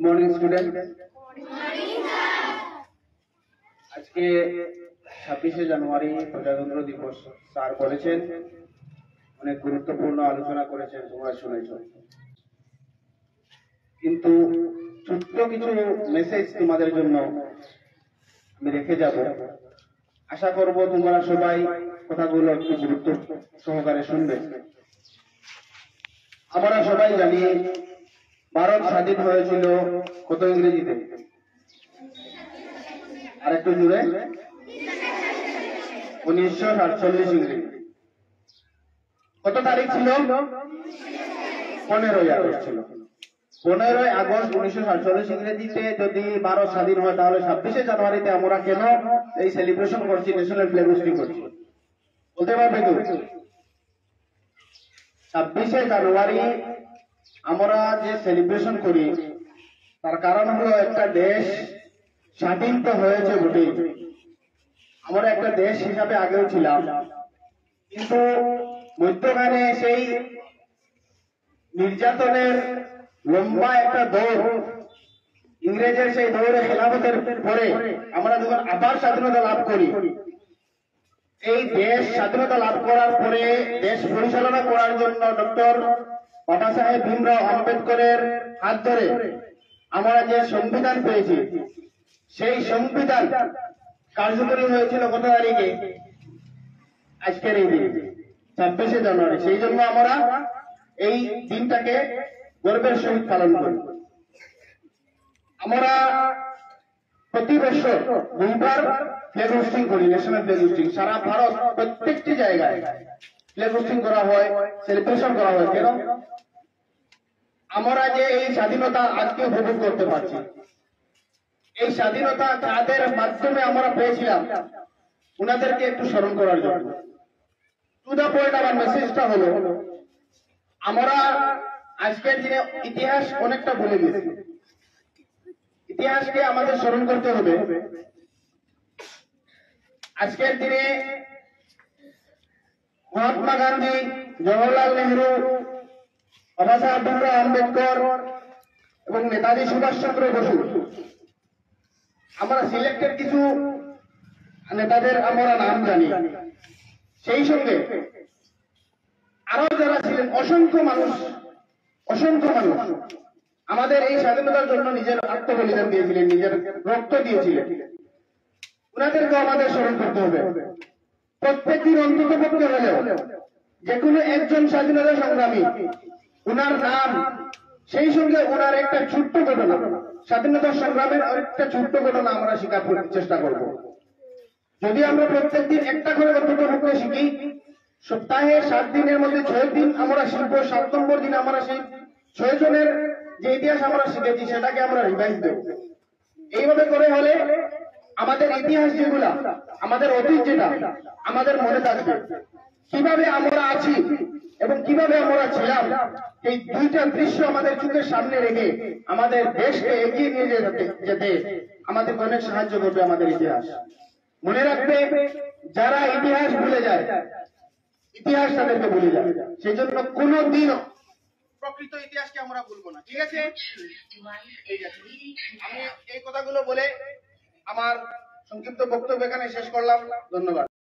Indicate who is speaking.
Speaker 1: Morning student. আজকে 26শে জানুয়ারি প্রজাতন্ত্র দিবস। স্যার বলেছেন, অনেক গুরুত্বপূর্ণ আলোচনা করেছেন, তোমরা শুনেছ। কিন্তু ছোট্ট কিছু মেসেজ তোমাদের জন্য আমি রেখে যাব। আশা করব তোমরা সবাই কথাগুলো একটু গুরুত্ব সহকারে শুনবে। আমরা সবাই জানি ভারত স্বাধীন হয়েছিল কত ইংরেজিতে? আর একটু জুড়ে 1947 ইংরেজি। কত তারিখ ছিল? 15ই আগস্ট ছিল। 15ই আগস্ট 1947 ইংরেজিতে যদি ভারত স্বাধীন হয়, তাহলে 26শে জানুয়ারিতে আমরা কেন এই সেলিব্রেশন করছি, ন্যাশনাল ফ্ল্যাগ হোস্টিং করছি? বলতে পারবে তো? 26শে জানুয়ারি আমরা যে সেলিব্রেশন করি, তার কারণ হলো একটা দেশ স্বাধীন তো হয়েছে বটে, আমরা একটা দেশ হিসাবে আগেও ছিলাম, কিন্তু মধ্যখানে সেই নির্যাতনের লম্বা একটা দৌড়, ইংরেজের সেই দৌড়ে খেলাফতের পরে আমরা যখন আবার স্বাধীনতা লাভ করি, এই দেশ স্বাধীনতা লাভ করার পরে দেশ পরিচালনা করার জন্য ডক্টর বাবা সাহেব ভীমরাও আম্বেদকরের হাত ধরে আমরা যে সংবিধান পেয়েছি, সেই সংবিধান কার্যকরী হয়েছিল কত তারিখে? আজকের এই দিন 26শে জানুয়ারি। সেই জন্য আমরা এই দিনটাকে গর্বের সহিত পালন করি। আমরা প্রতি বছর 2বার ফ্ল্যাগ হোস্টিং করি, ন্যাশনাল ফ্ল্যাগ হোস্টিং। সারা ভারত প্রত্যেকটি জায়গায় ফ্ল্যাগ হোস্টিং করা হয়, সেলিব্রেশন করা হয়। কেন? আমরা যে এই স্বাধীনতা আজকে উপভোগ করতে পারছি, এই স্বাধীনতা যাদের মাধ্যমে আমরা পেয়েছিলাম, ওনাদেরকে একটু স্মরণ করার জন্য। টু দা পয়েন্ট আমার মেসেজটা হলো, আমরা আজকের দিনে ইতিহাস অনেকটা ভুলে গেছি। ইতিহাসকে আমাদের স্মরণ করতে হবে। আজকের দিনে মহাত্মা গান্ধী, জওহরলাল নেহরু, বাবা সাহেব ভীমরাও আম্বেদকর এবং নেতাজি সুভাষচন্দ্র বসু, আমরা সিলেক্টেড কিছু নেতাদের আমরা নাম জানি। সেই সঙ্গে আরো যারা ছিলেন অসংখ্য মানুষ আমাদের এই স্বাধীনতার জন্য নিজের আত্মবলিদান দিয়েছিলেন, নিজের রক্ত দিয়েছিলেন। ওনাদেরকে আমাদের স্মরণ করতে হবে। প্রত্যেকদিন অন্তত পক্ষে হলেও যে কোনো একজন স্বাধীনতা সংগ্রামী, ওনার নাম, সেই সঙ্গে ওনার একটা ছোট্ট ঘটনা, স্বাধীনতা সংগ্রামের একটা ছোট্ট ঘটনা আমরা শেখার চেষ্টা করব। যদি আমরা প্রত্যেকদিন একটা করে অন্তত পক্ষে শিখি, সপ্তাহে 7 দিনের মধ্যে 6 দিন আমরা শিখবো। 7 নম্বর দিন আমরা সেই 6 জনের যে ইতিহাস আমরা শিখেছি সেটাকে আমরা রিভাইজ দেব। এইভাবে করে হলে আমাদের ইতিহাস যেগুলা, আমাদের অতীত যেটা, আমাদের মনে থাকবে। কিভাবে আমরা আছি এবং কিভাবে আমরা ছিলাম, এই দুইটা দৃশ্য আমাদের চোখের সামনে রেখে আমাদের দেশকে এগিয়ে নিয়ে যেতে আমাদের অনেক সাহায্য করবে আমাদের ইতিহাস। মনে রাখবে, যারা ইতিহাস ভুলে যায়, ইতিহাস তাদেরকে ভুলে যায়। সেই জন্য কোনদিন প্রকৃত ইতিহাসকে আমরা ভুলবো না। ঠিক আছে? আমি এই কথাগুলো বলে আমার সংক্ষিপ্ত বক্তব্য এখানে শেষ করলাম। ধন্যবাদ।